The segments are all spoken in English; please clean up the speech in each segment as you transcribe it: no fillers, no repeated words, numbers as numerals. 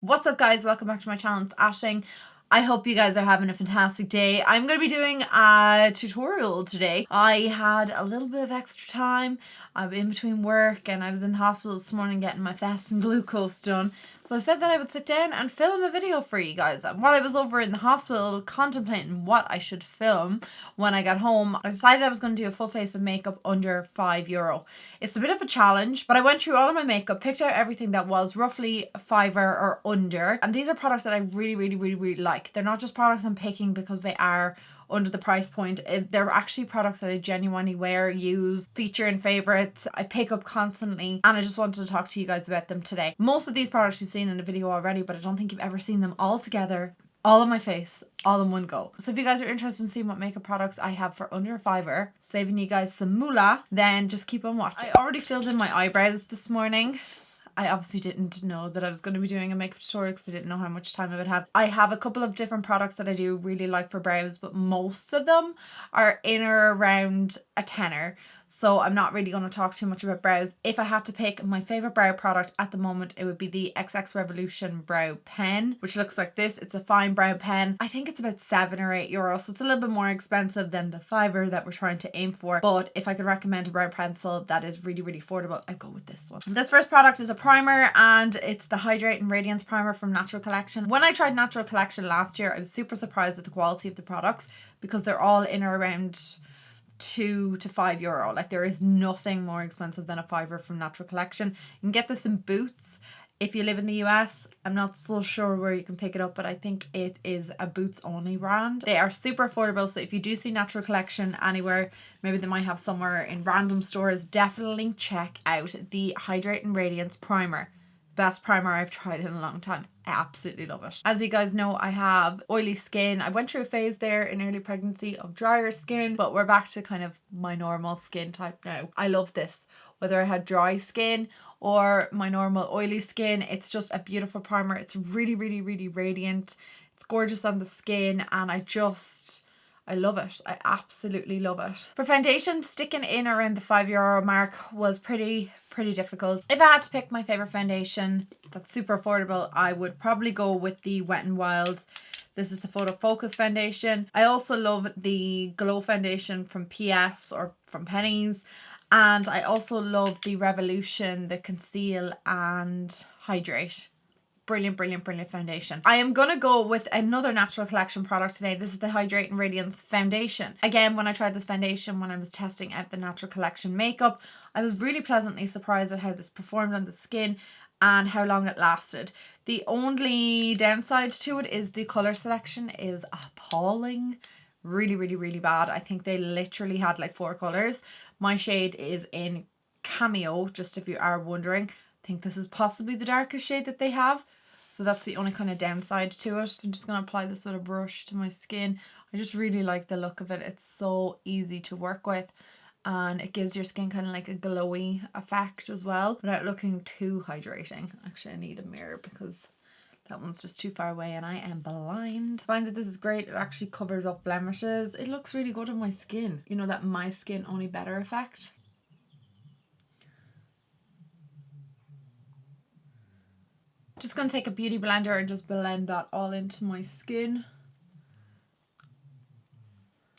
What's up guys, welcome back to my channel. It's Ashing. I hope you guys are having a fantastic day. I'm going to be doing a tutorial today. I had a little bit of extra time. I'm in between work and I was in the hospital this morning getting my fasting glucose done. So I said that I would sit down and film a video for you guys. And while I was over in the hospital contemplating what I should film when I got home, I decided I was going to do a full face of makeup under €5. It's a bit of a challenge, but I went through all of my makeup, picked out everything that was roughly €5 or under. And these are products that I really like. They're not just products I'm picking because they are under the price point. They're actually products that I genuinely wear, use, feature in favorites. I pick up constantly, and I just wanted to talk to you guys about them today. Most of these products you've seen in the video already, but I don't think you've ever seen them all together, all on my face, all in one go. So if you guys are interested in seeing what makeup products I have for under €5, saving you guys some moolah, then just keep on watching. I already filled in my eyebrows this morning. I obviously didn't know that I was going to be doing a makeup tutorial because I didn't know how much time I would have. I have a couple of different products that I do really like for brows, but most of them are in or around a tenner. So I'm not really going to talk too much about brows. If I had to pick my favourite brow product at the moment, it would be the XX Revolution Brow Pen, which looks like this. It's a fine brow pen. I think it's about €7 or €8, so it's a little bit more expensive than the €5 that we're trying to aim for. But if I could recommend a brow pencil that is really affordable, I'd go with this one. This first product is a primer, and it's the Hydrate and Radiance Primer from Natural Collection. When I tried Natural Collection last year, I was super surprised with the quality of the products because they're all in or around €2 to €5. Like, there is nothing more expensive than a €5 from Natural Collection. You can get this in Boots if you live in the US. I'm not so sure where you can pick it up, but I think it is a Boots only brand. They are super affordable, so if you do see Natural Collection anywhere, maybe they might have somewhere in random stores, definitely check out the Hydrate and Radiance Primer. Best primer I've tried in a long time. I absolutely love it. As you guys know, I have oily skin. I went through a phase there in early pregnancy of drier skin, but we're back to kind of my normal skin type now. I love this. Whether I had dry skin or my normal oily skin, it's just a beautiful primer. It's really radiant. It's gorgeous on the skin, and I love it. I absolutely love it. For foundation, sticking in around the €5 mark was pretty difficult. If I had to pick my favorite foundation that's super affordable, I would probably go with the Wet n Wild. This is the Photo Focus foundation. I also love the Glow foundation from PS or from Pennies. And I also love the Revolution, the Conceal and Hydrate. Brilliant foundation. I am gonna go with another Natural Collection product today. This is the Hydrate and Radiance foundation. Again, when I tried this foundation when I was testing out the Natural Collection makeup, I was really pleasantly surprised at how this performed on the skin and how long it lasted. The only downside to it is the colour selection is appalling. Really bad. I think they literally had like 4 colours. My shade is in Cameo, just if you are wondering. I think this is possibly the darkest shade that they have. So that's the only kind of downside to it. So I'm just going to apply this with a brush to my skin. I just really like the look of it. It's so easy to work with, and it gives your skin kind of like a glowy effect as well without looking too hydrating. Actually, I need a mirror because that one's just too far away and I am blind. I find that this is great. It actually covers up blemishes. It looks really good on my skin. You know, that my skin only better effect. Just going to take a beauty blender and just blend that all into my skin.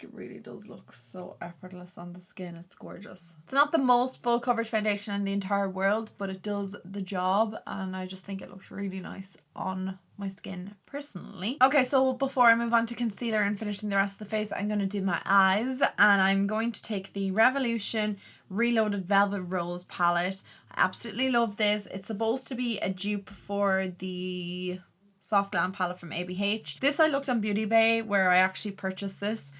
It really does look so effortless on the skin. It's gorgeous. It's not the most full coverage foundation in the entire world, but it does the job, and I just think it looks really nice on my skin personally. Okay, so before I move on to concealer and finishing the rest of the face, I'm going to do my eyes, and I'm going to take the Revolution Reloaded Velvet Rose palette. I absolutely love this. It's supposed to be a dupe for the Soft Glam palette from ABH. This I looked on Beauty Bay where I actually purchased this,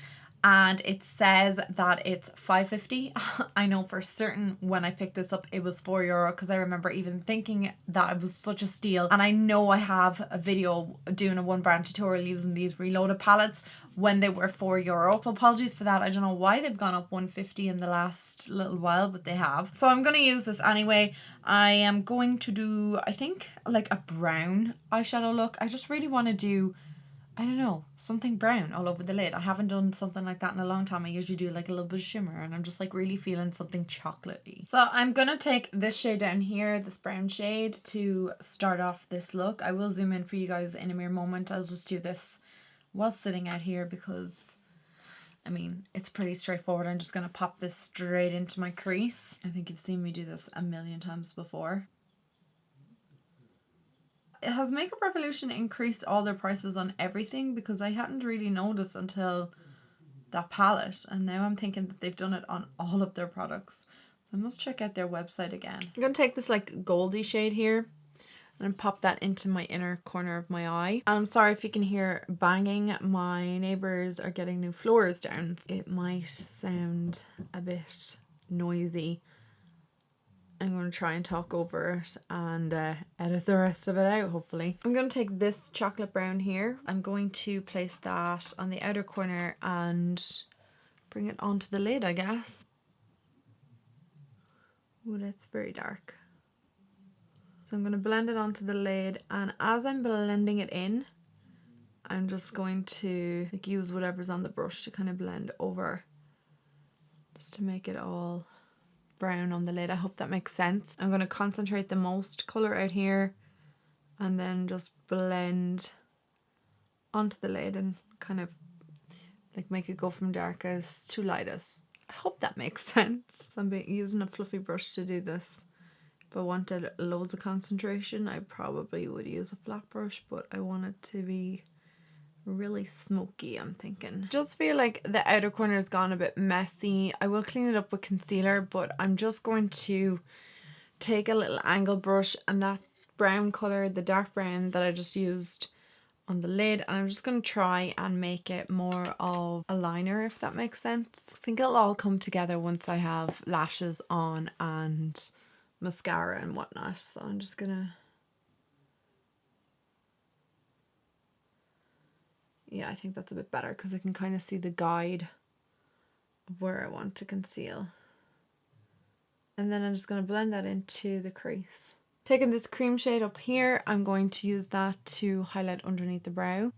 and it says that it's $5.50. I know for certain when I picked this up it was €4 because I remember even thinking that it was such a steal, and I know I have a video doing a one brand tutorial using these reloaded palettes when they were €4. So apologies for that. I don't know why they've gone up $1.50 in the last little while, but they have. So I'm going to use this anyway. I am going to do, I think, like a brown eyeshadow look. I just really want to do I don't know, something brown all over the lid. I haven't done something like that in a long time. I usually do like a little bit of shimmer, and I'm just like really feeling something chocolatey. So I'm gonna take this shade down here, this brown shade, to start off this look. I will zoom in for you guys in a mere moment. I'll just do this while sitting out here because I mean, it's pretty straightforward. I'm just gonna pop this straight into my crease. I think you've seen me do this a million times before. Has Makeup Revolution increased all their prices on everything? Because I hadn't really noticed until that palette, and now I'm thinking that they've done it on all of their products. So I must check out their website again. I'm gonna take this like goldy shade here and pop that into my inner corner of my eye. And I'm sorry if you can hear banging. My neighbours are getting new floors down. It might sound a bit noisy. I'm going to try and talk over it and edit the rest of it out, hopefully. I'm going to take this chocolate brown here. I'm going to place that on the outer corner and bring it onto the lid, I guess. Oh, that's very dark. So I'm going to blend it onto the lid, and as I'm blending it in, I'm just going to like use whatever's on the brush to kind of blend over, just to make it all brown on the lid. I hope that makes sense. I'm going to concentrate the most colour out here and then just blend onto the lid and kind of like make it go from darkest to lightest. I hope that makes sense. So I'm using a fluffy brush to do this. If I wanted loads of concentration, I probably would use a flat brush, but I want it to be really smoky, I'm thinking. Just feel like the outer corner has gone a bit messy. I will clean it up with concealer, but I'm just going to take a little angle brush and that brown colour, the dark brown that I just used on the lid, and I'm just going to try and make it more of a liner, if that makes sense. I think it'll all come together once I have lashes on and mascara and whatnot. So I'm just gonna, yeah, I think that's a bit better because I can kind of see the guide of where I want to conceal. And then I'm just going to blend that into the crease. Taking this cream shade up here, I'm going to use that to highlight underneath the brow.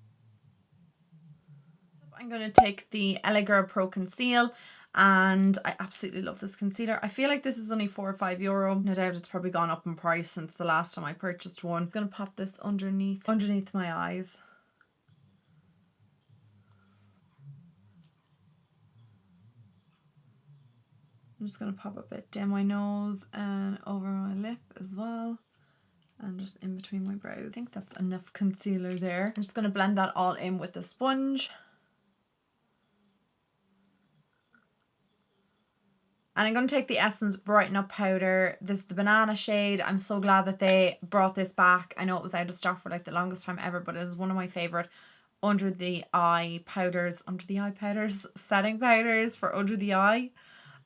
I'm going to take the LA Girl Pro Conceal, and I absolutely love this concealer. I feel like this is only €4 or €5. No doubt it's probably gone up in price since the last time I purchased one. I'm going to pop this underneath my eyes. I'm just going to pop a bit down my nose and over my lip as well, and just in between my brows. I think that's enough concealer there. I'm just going to blend that all in with a sponge. And I'm going to take the Essence Brighten Up Powder. This is the banana shade. I'm so glad that they brought this back. I know it was out of stock for like the longest time ever, but it is one of my favourite under the eye powders, setting powders for under the eye.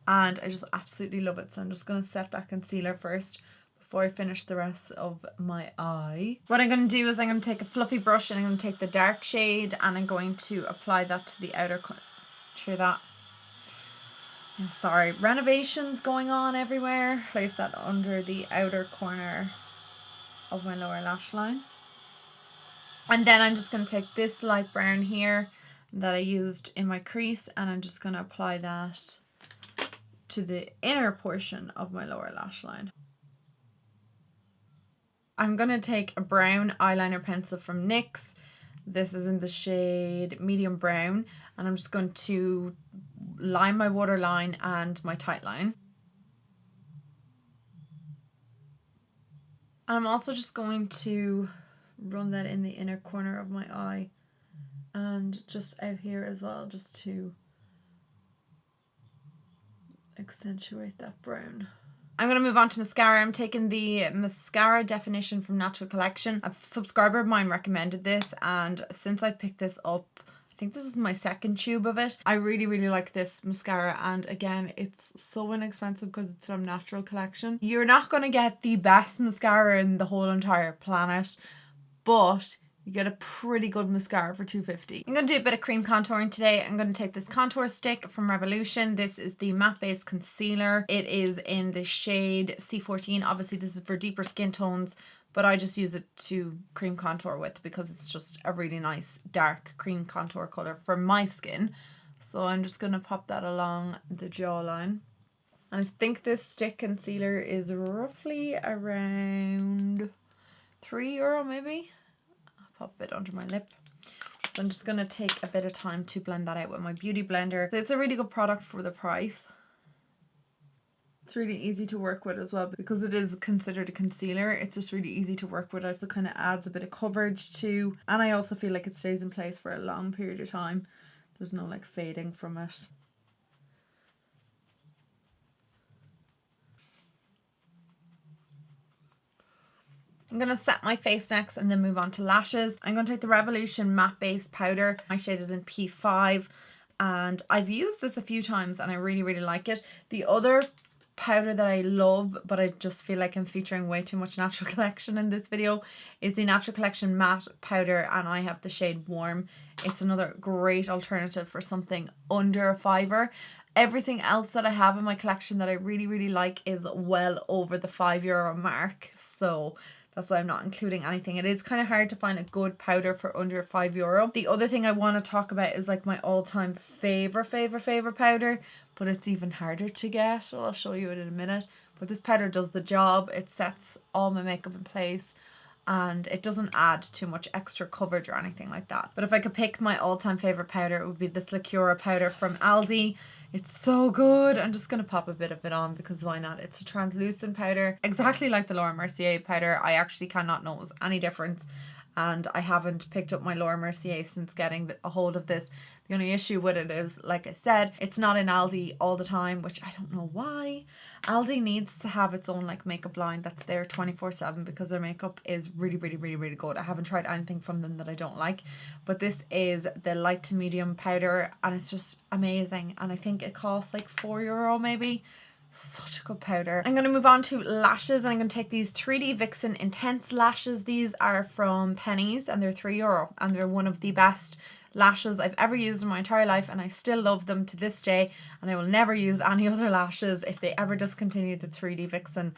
And I just absolutely love it. So I'm just going to set that concealer first before I finish the rest of my eye. What I'm going to do is I'm going to take a fluffy brush and I'm going to take the dark shade and I'm going to apply that to the outer corner. Hear that? I'm sorry, renovations going on everywhere. Place that under the outer corner of my lower lash line. And then I'm just going to take this light brown here that I used in my crease and I'm just going to apply that to the inner portion of my lower lash line. I'm going to take a brown eyeliner pencil from NYX. This is in the shade medium brown, and I'm just going to line my waterline and my tight line. And I'm also just going to run that in the inner corner of my eye and just out here as well, just to accentuate that brown. I'm going to move on to mascara. I'm taking the Mascara Definition from Natural Collection. A subscriber of mine recommended this, and since I picked this up, I think this is my second tube of it. I really, really like this mascara, and again, it's so inexpensive because it's from Natural Collection. You're not going to get the best mascara in the whole entire planet, but you get a pretty good mascara for $2.50. I'm going to do a bit of cream contouring today. I'm going to take this contour stick from Revolution. This is the matte base concealer. It is in the shade C14. Obviously this is for deeper skin tones, but I just use it to cream contour with because it's just a really nice dark cream contour color for my skin. So I'm just going to pop that along the jawline. And I think this stick concealer is roughly around €3 maybe. I'll pop it under my lip. So I'm just going to take a bit of time to blend that out with my beauty blender. So it's a really good product for the price. It's really easy to work with as well because it is considered a concealer. It's just really easy to work with. It kind of adds a bit of coverage too. And I also feel like it stays in place for a long period of time. There's no like fading from it. I'm going to set my face next and then move on to lashes. I'm going to take the Revolution Matte Base Powder. My shade is in P5 and I've used this a few times and I really, really like it. The other powder that I love, but I just feel like I'm featuring way too much Natural Collection in this video, is the Natural Collection Matte Powder, and I have the shade Warm. It's another great alternative for something under a $5. Everything else that I have in my collection that I really, really like is well over the €5 mark, so that's why I'm not including anything. It is kind of hard to find a good powder for under €5. The other thing I want to talk about is like my all-time favorite powder, but it's even harder to get. Well, I'll show you it in a minute. But this powder does the job. It sets all my makeup in place and it doesn't add too much extra coverage or anything like that. But if I could pick my all-time favorite powder, it would be this Lacura powder from Aldi. It's so good. I'm just going to pop a bit of it on because why not? It's a translucent powder, exactly like the Laura Mercier powder. I actually cannot notice any difference, and I haven't picked up my Laura Mercier since getting a hold of this. The only issue with it is, like I said, it's not in Aldi all the time, which I don't know why. Aldi needs to have its own like makeup line that's there 24/7 because their makeup is really, really, really, really good. I haven't tried anything from them that I don't like, but this is the light to medium powder and it's just amazing. And I think it costs like €4 maybe. Such a good powder. I'm going to move on to lashes and I'm going to take these 3D Vixen Intense lashes. These are from Pennies and they're €3 and they're one of the best lashes I've ever used in my entire life, and I still love them to this day, and I will never use any other lashes. If they ever discontinue the 3D Vixen,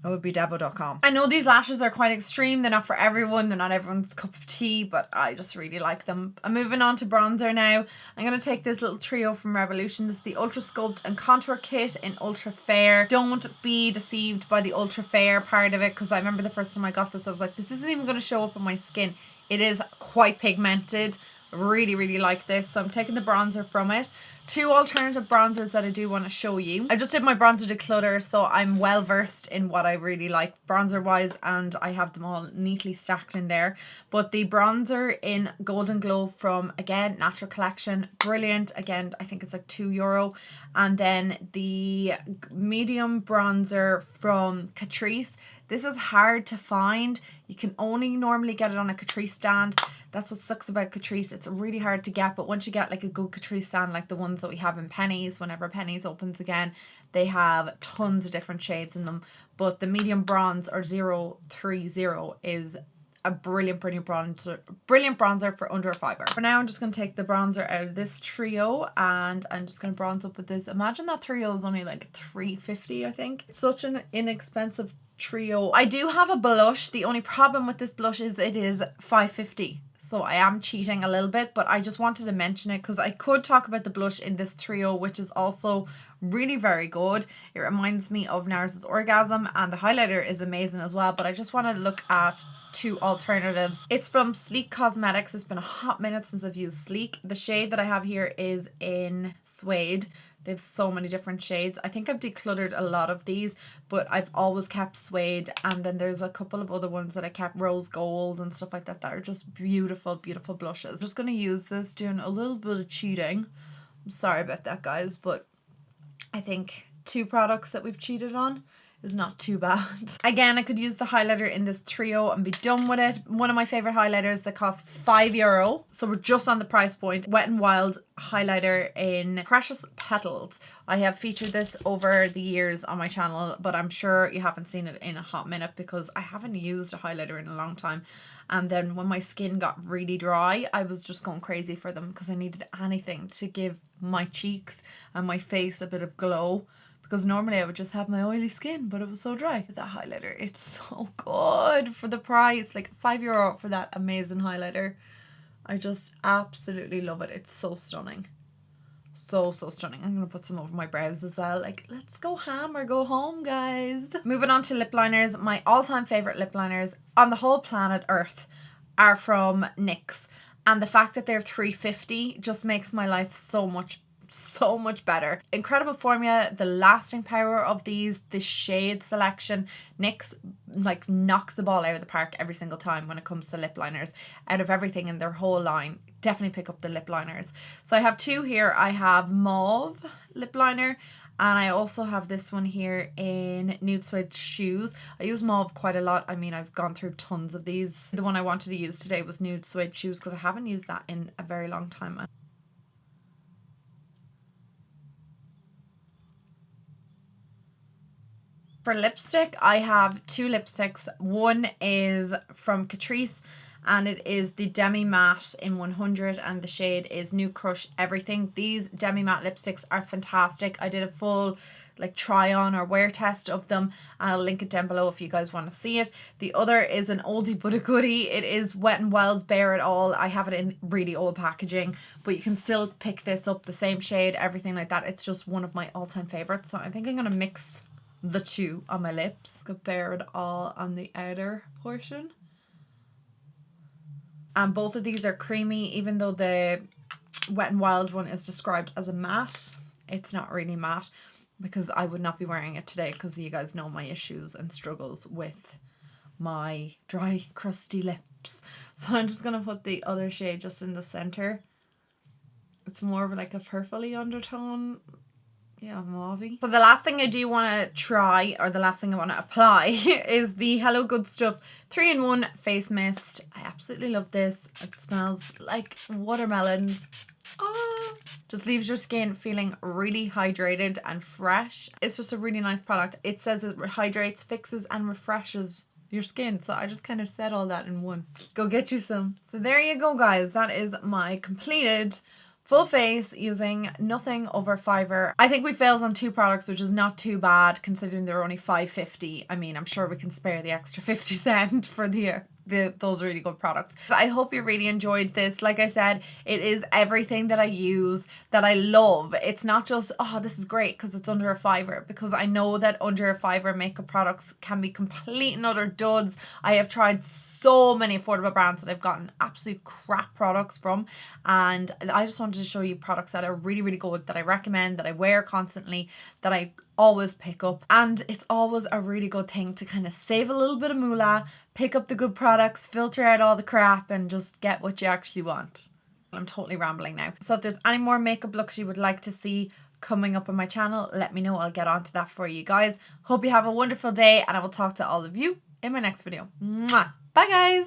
it would be devo.com. I know these lashes are quite extreme. They're not for everyone. They're not everyone's cup of tea, but I just really like them. I'm moving on to bronzer now. I'm going to take this little trio from Revolution. This is the Ultra Sculpt and Contour Kit in Ultra Fair. Don't be deceived by the Ultra Fair part of it, because I remember the first time I got this, I was like, this isn't even going to show up on my skin. It is quite pigmented. Really, really like this. So I'm taking the bronzer from it. Two alternative bronzers that I do want to show you. I just did my bronzer declutter, so I'm well versed in what I really like bronzer wise, and I have them all neatly stacked in there. But the bronzer in Golden Glow from, again, Natural Collection, brilliant. Again, I think it's like €2. And then the medium bronzer from Catrice. This is hard to find. You can only normally get it on a Catrice stand. That's what sucks about Catrice. It's really hard to get, but once you get like a good Catrice stand, like the ones that we have in Pennies, whenever Pennies opens again, they have tons of different shades in them. But the medium bronze, or 030, is a brilliant bronzer for under a $5. For now, I'm just going to take the bronzer out of this trio and I'm just going to bronze up with this. Imagine that trio is only like $3.50, I think. It's such an inexpensive trio. I do have a blush. The only problem with this blush is it is $5.50. So I am cheating a little bit, but I just wanted to mention it because I could talk about the blush in this trio, which is also really very good. It reminds me of NARS's Orgasm, and the highlighter is amazing as well, but I just wanted to look at two alternatives. It's from Sleek Cosmetics. It's been a hot minute since I've used Sleek. The shade that I have here is in Suede. They have so many different shades. I think I've decluttered a lot of these, but I've always kept Suede, and then there's a couple of other ones that I kept, Rose Gold and stuff like that, that are just beautiful, beautiful blushes. I'm just going to use this, doing a little bit of cheating. I'm sorry about that, guys, but I think 2 products that we've cheated on is not too bad. Again, I could use the highlighter in this trio and be done with it. One of my favorite highlighters that costs €5. So we're just on the price point. Wet n Wild highlighter in Precious Petals. I have featured this over the years on my channel, but I'm sure you haven't seen it in a hot minute because I haven't used a highlighter in a long time. And then when my skin got really dry, I was just going crazy for them because I needed anything to give my cheeks and my face a bit of glow, because normally I would just have my oily skin, but it was so dry. That highlighter, it's so good for the price, like €5 for that amazing highlighter. I just absolutely love it. It's so stunning. So stunning. I'm gonna put some over my brows as well. Like, let's go ham or go home, guys. Moving on to lip liners. My all-time favorite lip liners on the whole planet Earth are from NYX, and the fact that they're $3.50 just makes my life so much better. Incredible formula, the lasting power of these, the shade selection. NYX like knocks the ball out of the park every single time when it comes to lip liners. Out of everything in their whole line, definitely pick up the lip liners. So I have two here. I have mauve lip liner, and I also have this one here in Nude Suede Shoes. I use mauve quite a lot. I mean, I've gone through tons of these. The one I wanted to use today was Nude Suede Shoes because I haven't used that in a very long time. For lipstick, I have two lipsticks. One is from Catrice, and it is the Demi Matte in 100, and the shade is New Crush Everything. These Demi Matte lipsticks are fantastic. I did a full like try on or wear test of them, and I'll link it down below if you guys want to see it. The other is an oldie but a goodie. It is Wet n Wild's Bare It All. I have it in really old packaging, but you can still pick this up, the same shade, everything like that. It's just one of my all-time favorites. So I think I'm gonna mix the two on my lips. Got Bare It All on the outer portion. And both of these are creamy, even though the Wet n Wild one is described as a matte. It's not really matte because I would not be wearing it today because you guys know my issues and struggles with my dry, crusty lips. So I'm just going to put the other shade just in the center. It's more of like a purpley undertone. Yeah, mauve-y. So the last thing I do want to try, or the last thing I want to apply, is the Hello Good Stuff 3-in-1 Face Mist. I absolutely love this. It smells like watermelons. Oh, just leaves your skin feeling really hydrated and fresh. It's just a really nice product. It says it hydrates, fixes, and refreshes your skin. So I just kind of said all that in one. Go get you some. So there you go, guys. That is my completed full face using nothing over $5. I think we failed on two products, which is not too bad considering they're only $5.50. I mean, I'm sure we can spare the extra 50 cents for those really good products. So I hope you really enjoyed this. Like I said, it is everything that I use that I love. It's not just, oh, this is great because it's under $5, because I know that under $5 makeup products can be complete and utter duds. I have tried so many affordable brands that I've gotten absolute crap products from, and I just wanted to show you products that are really, really good, that I recommend, that I wear constantly, that I always pick up. And it's always a really good thing to kind of save a little bit of moolah, pick up the good products, filter out all the crap, and just get what you actually want. I'm totally rambling now. So if there's any more makeup looks you would like to see coming up on my channel, let me know. I'll get onto that for you guys. Hope you have a wonderful day, and I will talk to all of you in my next video. Mwah! Bye, guys.